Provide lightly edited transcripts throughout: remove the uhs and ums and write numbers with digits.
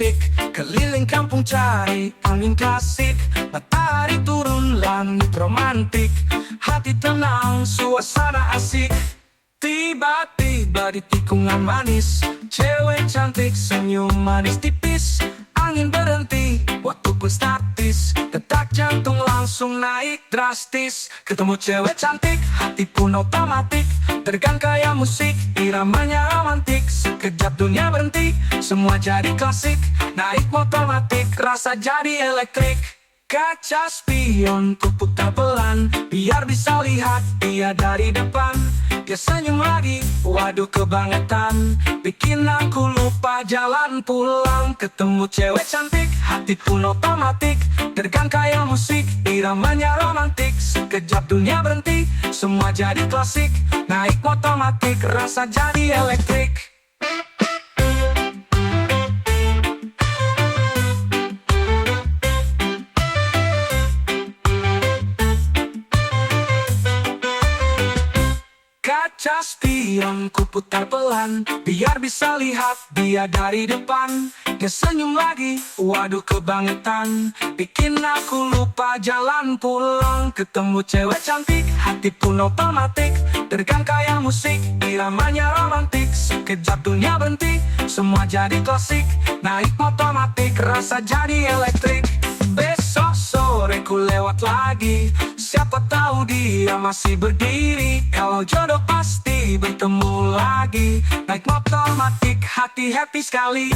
cantik, keliling kampung cari angin klasik. Matahari turun, langit romantik, hati tenang, suasana asik. Tiba-tiba di tikungan manis, cewek cantik senyum manis tipis. Angin berhenti, waktu pun statis, detak jantung langsung naik drastis. Ketemu cewek cantik, hati pun otomatik tegang kayak musik, iramanya romantik. Sekejap dunia berhenti, semua jadi klasik. Naik otomatik, rasa jadi elektrik. Kaca spion ku putar pelan, biar bisa lihat dia dari depan. Dia senyum lagi, waduh kebangetan, bikin aku lupa jalan pulang. Ketemu cewek cantik, hati pun otomatik tegang kayak musik, iramanya romantik. Sekejap dunia berhenti, semua jadi klasik. Naik otomatik, rasa jadi elektrik. Kaca spion ku putar pelan, biar bisa lihat dia dari depan. Dia senyum lagi, waduh kebangetan, bikin aku lupa jalan pulang. Ketemu cewek cantik, hati pun otomatik tegang kayak musik, iramanya romantik. Sekejap dunia berhenti, semua jadi klasik. Naik otomatik, rasa jadi elektrik. Besok sore ku lewat lagi, siapa tahu dia masih berdiri. Kalau jodoh pasti bertemu lagi. Naik otomatik, hati happy sekali.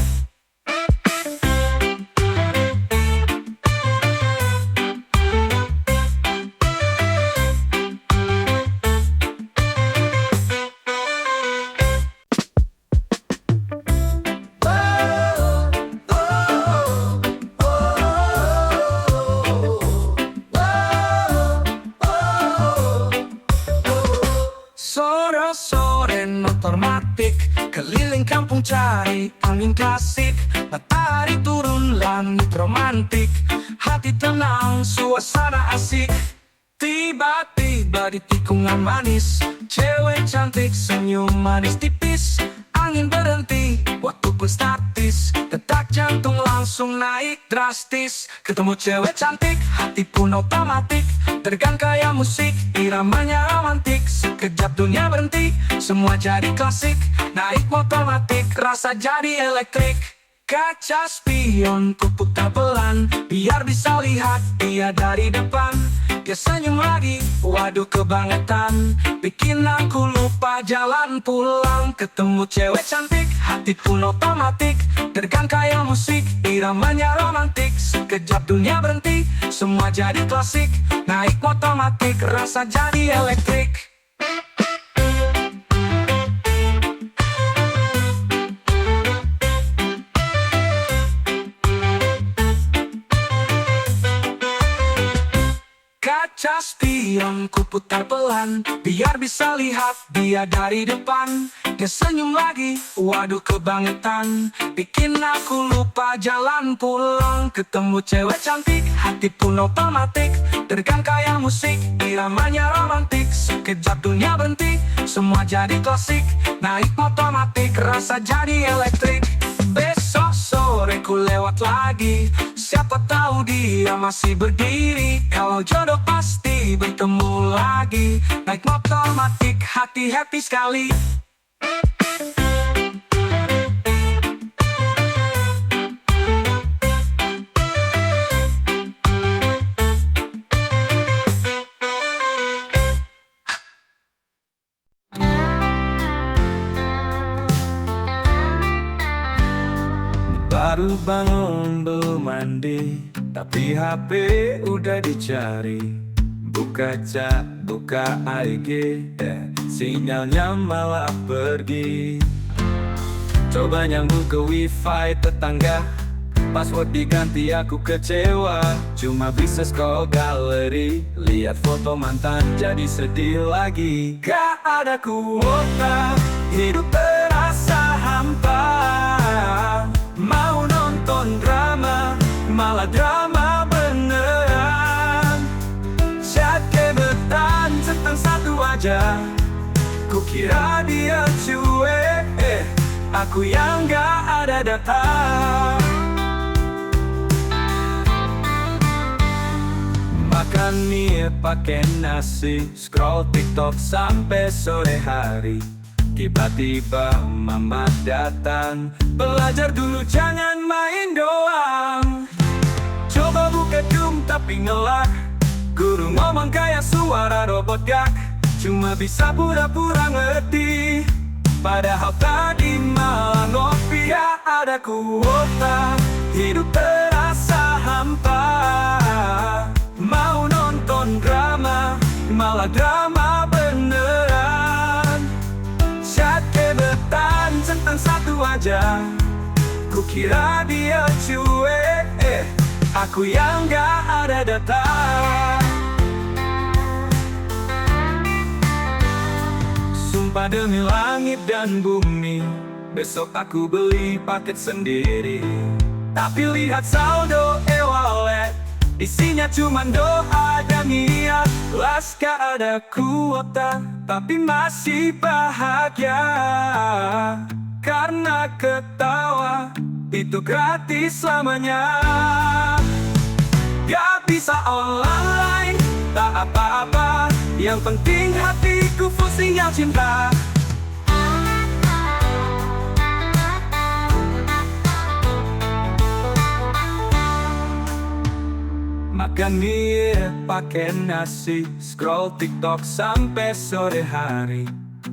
Sore-sore otomatik, keliling kampung cari angin klasik. Matahari turun, langit romantik, hati tenang, suasana asik. Tiba-tiba di tikungan manis, cewek cantik senyum manis tipis. Angin berhenti, waktu pun statis, detak jantung langsung naik drastis. Ketemu cewek cantik, hati pun otomatik tegang kayak musik, iramanya romantik. Sekejap dunia berhenti, semua jadi klasik. Naik otomatik, rasa jadi elektrik. Kaca spion ku putar pelan, biar bisa lihat dia dari depan. Dia senyum lagi, waduh kebangetan, bikin aku lupa jalan pulang. Ketemu cewek cantik, hati pun otomatik tegang kayak musik, iramanya romantik. Sekejap dunia berhenti, semua jadi klasik. Naik otomatik, rasa jadi elektrik. Kaca spion ku putar pelan, biar bisa lihat dia dari depan. Dia senyum lagi, waduh kebangetan, bikin aku lupa jalan pulang. Ketemu cewek cantik, hati pun otomatik tegang kayak musik, iramanya romantik. Sekejap dunia berhenti, semua jadi klasik. Naik otomatik, rasa jadi elektrik. Besok sore ku lewat lagi, siapa tahu dia masih berdiri. Kalau jodoh pasti bertemu lagi. Naik otomatik, hati happy sekali. Baru bangun belum mandi, tapi HP udah dicari. Buka chat, buka IG, sinyalnya malah pergi. Coba nyambung ke wifi tetangga, password diganti aku kecewa. Cuma bisa scroll galeri, lihat foto mantan jadi sedih lagi. Gak ada kuota, hidup terasa hampa. Mau nonton drama, malah drama beneran. Chat gebetan seteng satu aja, kukira dia cuek, aku yang gak ada data. Makan mie pakai nasi, scroll TikTok sampai sore hari. Tiba-tiba mama datang, belajar dulu jangan main doang. Coba buka Zoom tapi ngelak, guru ngomong kayak suara robot gak, cuma bisa pura-pura ngerti. Padahal tadi malah ngopi, ya ada kuota, hidup terasa hampa. Mau nonton drama, malah drama beneran. Chat gebetan centang satu aja, kukira dia cuek, aku yang gak ada data. Sumpah demi langit dan bumi, besok aku beli paket sendiri. Tapi lihat saldo e-wallet, isinya cuma doa dan niat. Las gak ada kuota, tapi masih bahagia. Karena ketawa itu gratis selamanya. Gak bisa online, tak apa-apa, yang penting hatiku full sinyal cinta. Makan mie pakai nasi, scroll TikTok sampai sore hari.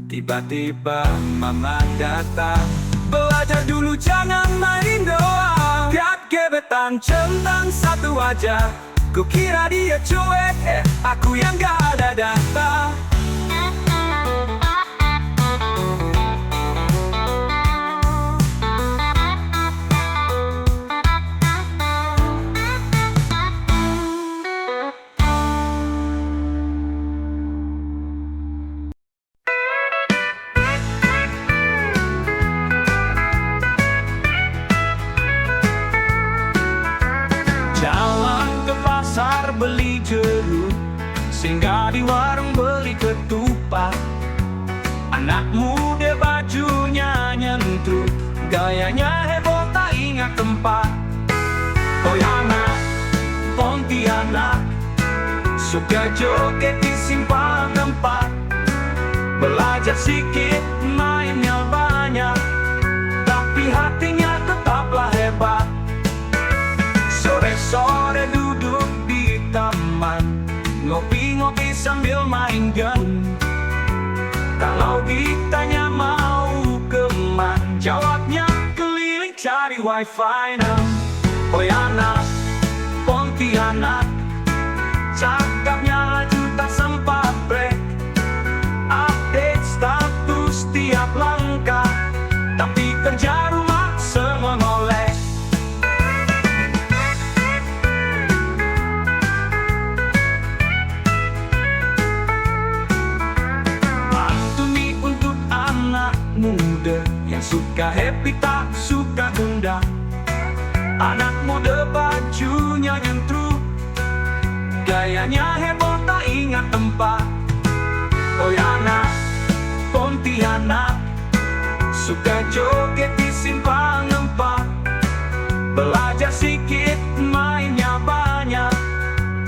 Tiba-tiba mama datang, belajar dulu jangan main doang. Gak gebetan centang satu aja, kukira dia cuek, aku yang gak ada data. Jalan ke pasar beli jeruk, singgah di warung beli ketupat. Anak muda bajunya nyentuh, gayanya heboh tak ingat tempat. Oh anak Pontianak, suka joget di simpang tempat. Belajar sedikit, mainnya banyak, tapi hatinya tetaplah hebat. Sore-sore duduk di taman, ngopi-ngopi sambil main gun. Kalau ditanya mau kemana, jawabnya keliling cari wifi. Oh anak Pontianak, cakapnya laju tak sempat break. Update status tiap langkah, tapi kerja rumah semua ngoleh. Muda yang suka happy tak suka gundah. Anak muda bajunya nyentru, gayanya heboh tak ingat tempat. Oh anak Pontianak, suka joget di simpang tempat. Belajar sedikit, mainnya banyak,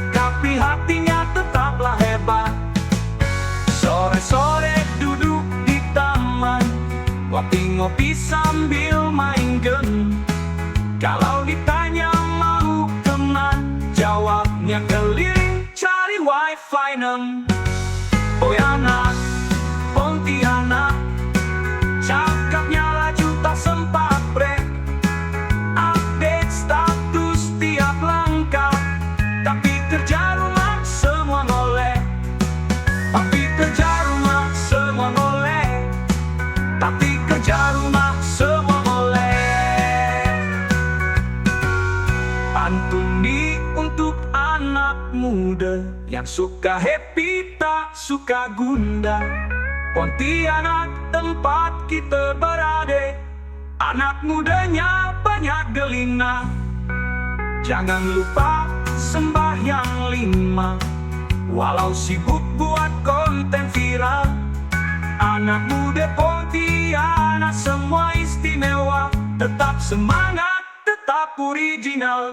tapi hatinya tetaplah hebat. Sore-sore duduk di taman, ngopi-ngopi sambil main game. Kalau ditanya mau kemana, jawabnya keliling cari wifi. Oh anak Pontianak, cakapnya laju tak sempat break. Update status tiap langkah, tapi kerja rumah semua ngoleh. Tapi kerja rumah semua ngoleh, tapi kerja rumah semua ngoleh. Pantun ini untuk anak muda yang suka happy tak suka gundah. Pontianak tempat kita berada, anak mudanya banyak gelinah. Jangan lupa sembahyang 5, walau sibuk buat konten viral. Anak muda Pontianak semua istimewa, tetap semangat, tetap original.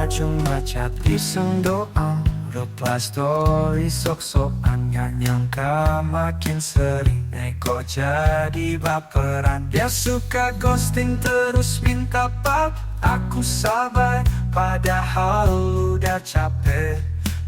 cuma chat iseng doang. Reply story sok-sokan, gak nyangka makin sering nego jadi baperan. Dia suka ghosting terus minta pap, aku sabar padahal udah capek.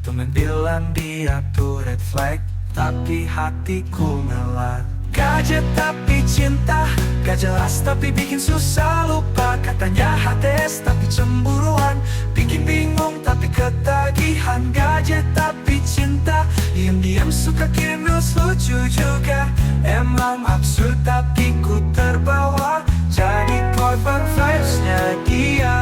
Temen bilang dia tuh red flag, tapi hatiku ngelak. Gadget tapi cinta, gak jelas tapi bikin susah lupa. Katanya HTS tapi cemburuan, bikin bingung tapi ketagihan. Gadget tapi cinta, diam-diam suka kirim reels lucu juga. Emang absurd tapi ku terbawa, jadi korban vibes-nya dia.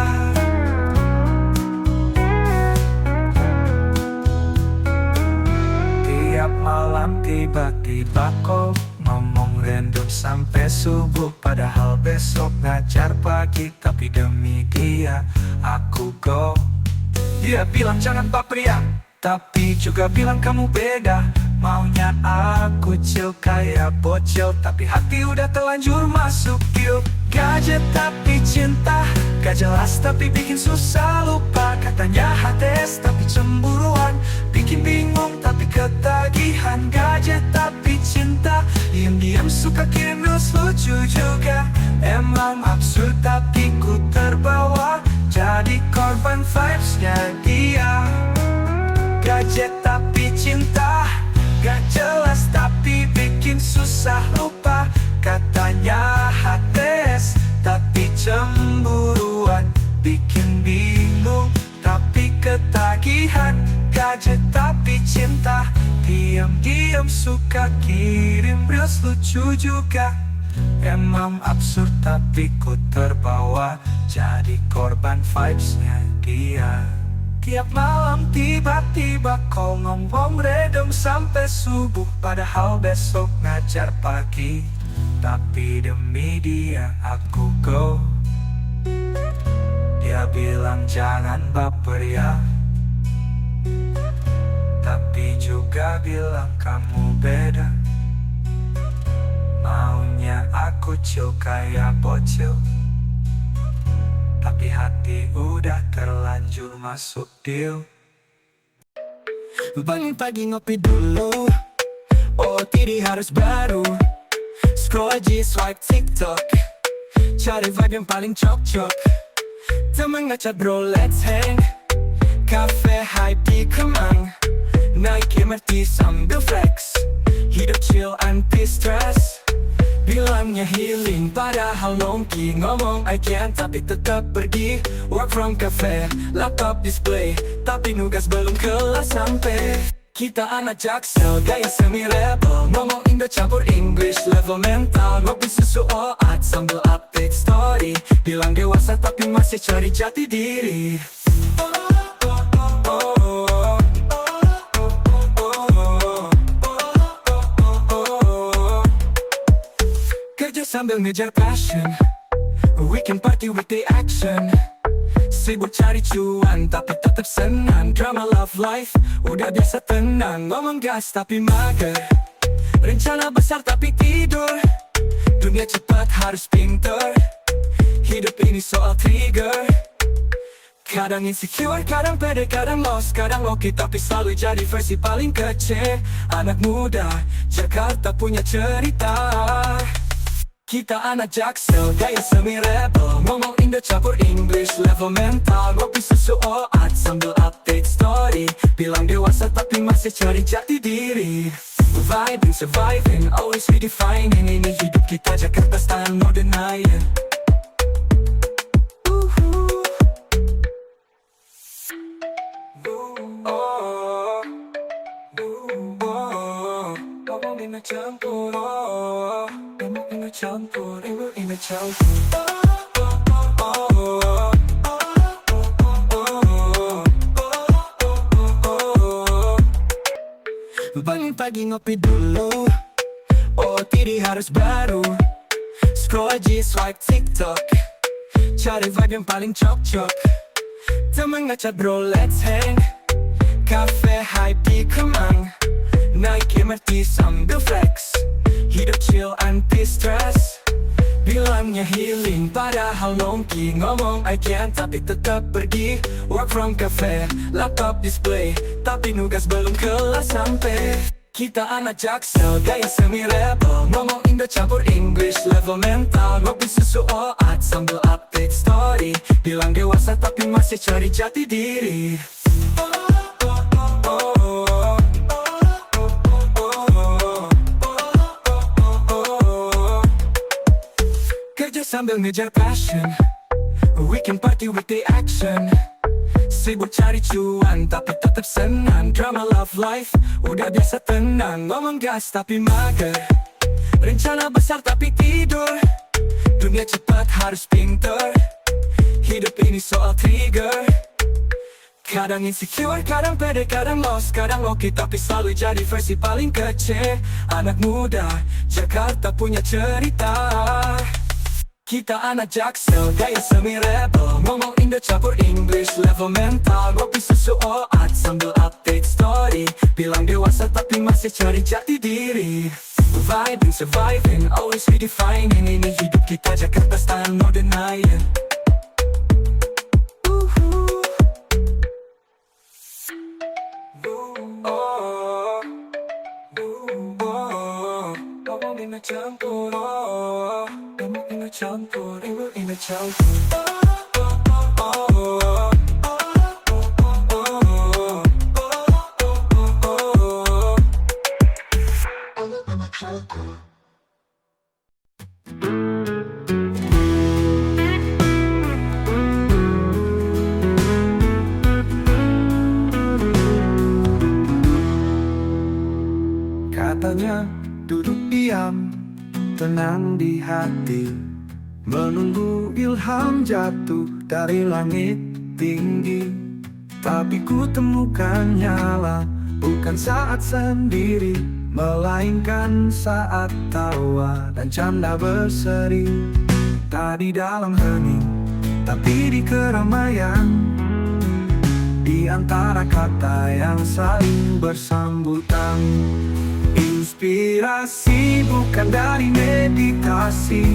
Tiap malam tiba-tiba kok ngomong random sampai subuh, padahal besok ngajar pagi. Tapi demi dia aku go. Dia bilang jangan baper ya, tapi juga bilang kamu beda. Maunya aku chill kayak bocil, tapi hati udah terlanjur masuk deal. Gadget tapi cinta, gak jelas tapi bikin susah lupa. Katanya HTS tapi cemburuan, bikin bingung tapi ketagihan. Gadget tapi cinta, diam-diam suka kirim reels lucu juga. Emang absurd tapi ku terbawa, jadi korban vibes-nya dia. Gadget tapi cinta, gak jelas tapi bikin susah lupa. Katanya HTS tapi cemburuan, bikin bingung tapi ketagihan. Gadget tapi cinta, diam-diam suka kirim reels lucu juga. Emang absurd tapi ku terbawa, jadi korban vibes-nya dia. Tiap malam tiba-tiba kau ngomong random sampai subuh, padahal besok ngajar pagi. Tapi demi dia aku go. Dia bilang jangan baper ya, tapi juga bilang kamu beda. Maunya aku chill kayak bocil, tapi hati udah terlanjur masuk deal. Bangun pagi ngopi dulu, OOTD harus baru. Scroll IG swipe TikTok, cari vibe yang paling cocok. Temen ngechat bro let's hang, cafe hype di Kemang. Naik MRT sambil flex, hidup chill anti stress. Bilangnya healing padahal nongki, ngomong I can tapi tetap pergi. Work from cafe, laptop display, tapi nugas belum kelas sampai. Kita anak Jaksel, gaya semi rebel, ngomong Indo campur English, level mental. Ngopi susu oat sambil update story, bilang dewasa tapi masih cari jati diri. Kerja sambil ngejar passion, weekend party weekday action. Sibuk cari cuan tapi tetap senang. Drama love life, udah biasa tenang. Ngomong gas tapi mager, rencana besar tapi tidur. Dunia cepat harus pinter, hidup ini soal trigger. Kadang insecure, kadang pede, kadang lost, kadang oke, tapi selalu jadi versi paling kece. Anak muda, Jakarta punya cerita. Kita anak Jaksel, gaya semi rebel, ngomong Indo campur English, level mental. Ngopi susu oat sambil update story, bilang dewasa tapi masih cari jati diri. Vibing, surviving, always redefining. Ini hidup kita Jakarta style, no denying. Ngomong Indo campur, campur, Indo campur. Bangun pagi ngopi dulu, OOTD harus baru. Scroll IG swipe TikTok, cari vibe yang paling cocok. Temen ngechat bro let's hang, cafe hype di Kemang. Naik MRT sambil flex, hidup chill anti stress. Bilangnya healing, padahal nongki. Ngomong I can tapi tetap pergi. Work from cafe, laptop display, tapi nugas belum kelar sampai. Kita anak Jaksel, gaya semi rebel. Ngomong Indo campur English, level mental. Ngopi susu oat sambil update story. Bilang dewasa tapi masih cari jati diri. Kerja sambil ngejar passion, weekend party weekday action. Sibuk cari cuan tapi tetap senang. Drama love life, udah biasa tenang. Ngomong gas tapi mager, rencana besar tapi tidur. Dunia cepat harus pinter, hidup ini soal trigger. Kadang insecure, kadang pede, kadang lost, kadang oke, tapi selalu jadi versi paling kece. Anak muda, Jakarta punya cerita. Kita anak Jaksel, gaya semi rebel. Ngomong Indo campur English, level mental. Ngopi susu oat sambil update story. Bilang dewasa tapi masih cari jati diri. Vibing, surviving, always redefining. Ini hidup kita Jakarta style, no denying. Ngomong Indo campur, ngomong Indo campur, Indo campur. Katanya duduk diam, tenang di hati, menunggu ilham jatuh dari langit tinggi. Tapi ku temukan nyala, bukan saat sendiri, melainkan saat tawa dan canda berseri. Tadi dalam hening, tapi di keramaian, di antara kata yang saling bersambutan. Inspirasi bukan dari meditasi,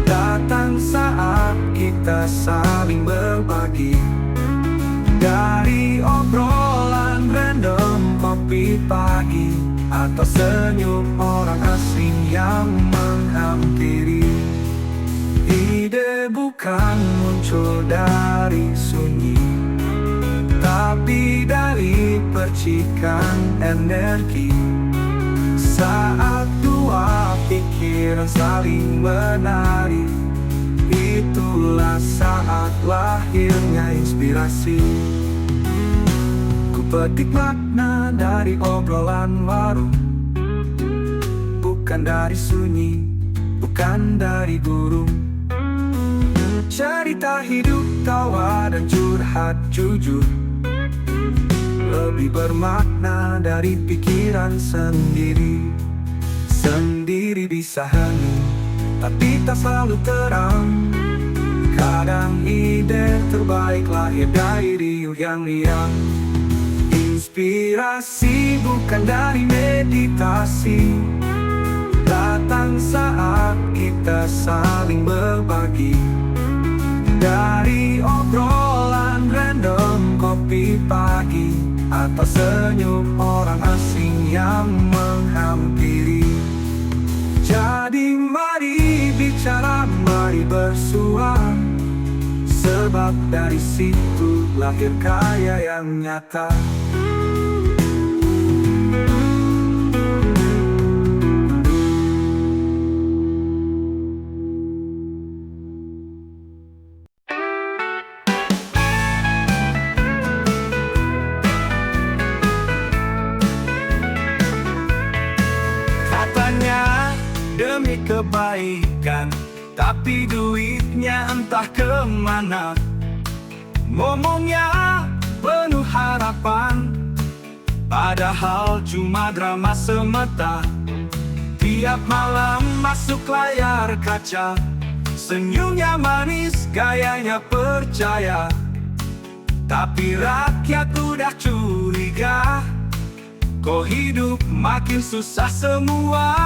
datang saat kita saling berbagi. Dari obrolan random kopi pagi, atau senyum orang asing yang menghampiri. Ide bukan muncul dari sunyi, tapi dari percikan energi. Saat dua pikiran saling menari, itulah saat lahirnya inspirasi. Ku petik makna dari obrolan warung, bukan dari sunyi, bukan dari burung. Cerita hidup, tawa dan curhat jujur, lebih bermakna dari pikiran sendiri. Sendiri bisa hening, tapi tak selalu terang. Kadang ide terbaik lahir dari riuh yang riang. Inspirasi bukan dari meditasi, datang saat kita saling berbagi. Dari obrolan random kopi pagi, atau senyum orang asing yang menghampiri. Jadi mari bicara, mari bersua, sebab dari situ lahir karya yang nyata. Demi kebaikan, tapi duitnya entah kemana. Ngomongnya penuh harapan, padahal cuma drama semata. Tiap malam masuk layar kaca, senyumnya manis, gayanya percaya. Tapi rakyat udah curiga, kok hidup makin susah semua.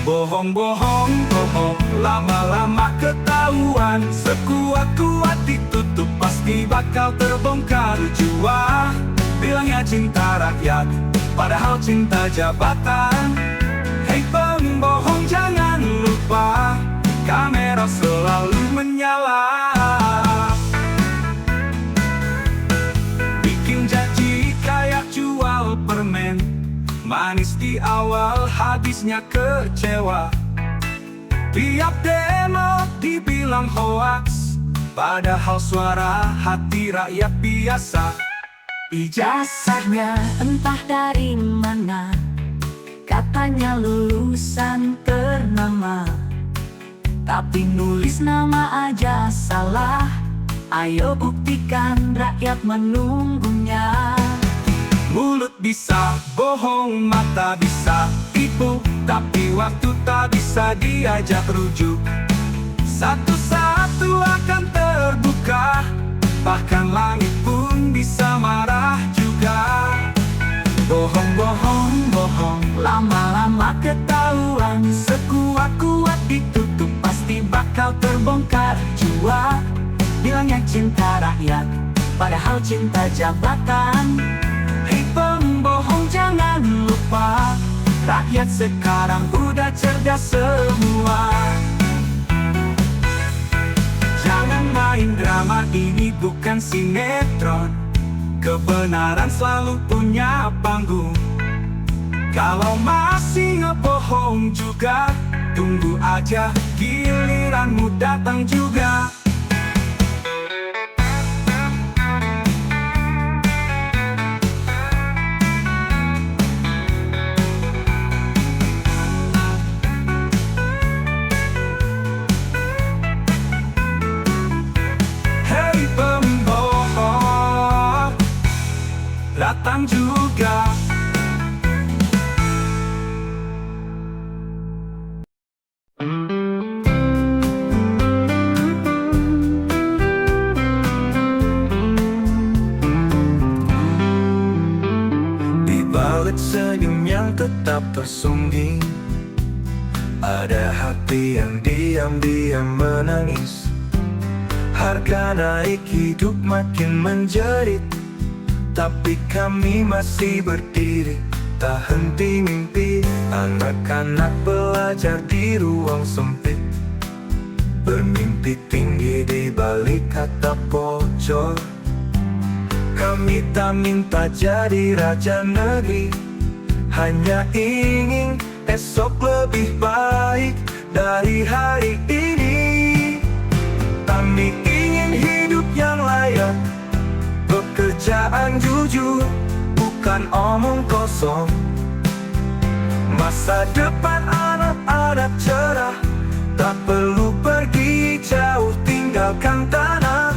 Bohong-bohong, bohong, lama-lama ketahuan. Sekuat-kuat ditutup pasti bakal terbongkar jua. Bilangnya cinta rakyat, padahal cinta jabatan. Hei pembohong jangan lupa, kamera selalu menyala. Bikin janji kayak jual permen, manis di awal, habisnya kecewa. Tiap demo dibilang hoaks, padahal suara hati rakyat biasa. Ijazahnya entah dari mana, katanya lulusan ternama, tapi nulis nama aja salah. Ayo buktikan, rakyat menunggunya. Mulut bisa bohong, mata bisa tipu, tapi waktu tak bisa diajak rujuk. Satu-satu akan terbuka, bahkan langit pun bisa marah juga. Bohong-bohong, bohong, Lama-lama ketahuan, sekuat-kuat ditutup pasti bakal terbongkar jua. Bilangnya cinta rakyat, padahal cinta jabatan. Hei pembohong jangan lupa, Rakyat sekarang udah cerdas semua. jangan main drama, ini bukan sinetron. Kebenaran selalu punya panggung. Kalau masih ngebohong juga, tunggu aja giliranmu datang juga. Hei pembohong, datang juga. Di balik senyum yang tetap tersungging, ada hati yang diam-diam menangis. Harga naik, hidup makin menjerit, tapi kami masih berdiri, tak henti mimpi. Anak-anak belajar di ruang sempit, bermimpi tinggi di balik atap pojok. Kami tak minta jadi raja negeri, hanya ingin esok lebih baik dari hari ini. Kami ingin hidup yang layak, pekerjaan jujur, bukan omong kosong. Masa depan anak-anak cerah, tak perlu pergi jauh tinggalkan tanah.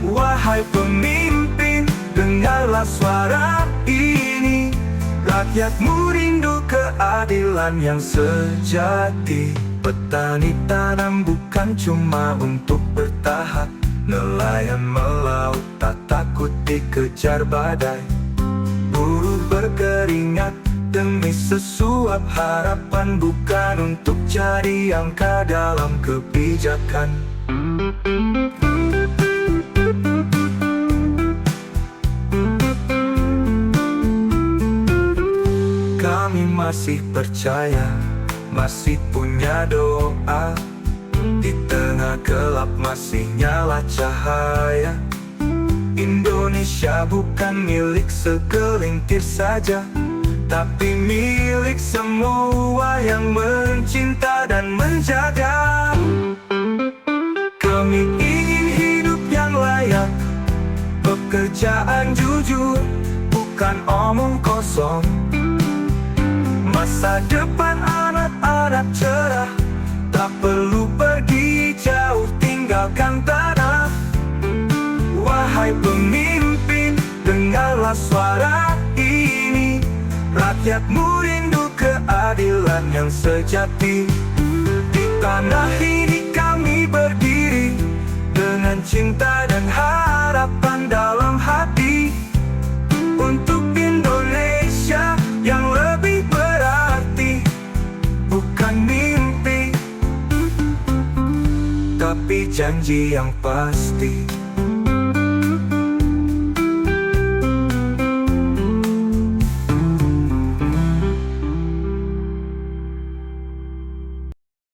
Wahai pemimpin, dengarlah suara ini. Rakyatmu rindu keadilan yang sejati. Petani tanam bukan cuma untuk bertahan, nelayan melaut tak takut dikejar badai. Buruh berkeringat demi sesuap harapan, bukan untuk jadi angka dalam kebijakan. Kami masih percaya, masih punya doa. Di tengah gelap masih nyala cahaya. Indonesia bukan milik segelintir saja, tapi milik semua yang mencinta dan menjaga. Kami ingin hidup yang layak, pekerjaan jujur, bukan omong kosong. Masa depan anak-anak cerah, tak perlu pergi jauh tinggalkan tanah. Wahai pemimpin, dengarlah suara ini. Rakyatmu rindu keadilan yang sejati. Di tanah ini kami berdiri, dengan cinta dan harapan dalam hati, untuk Indonesia yang lebih berarti. janji yang pasti.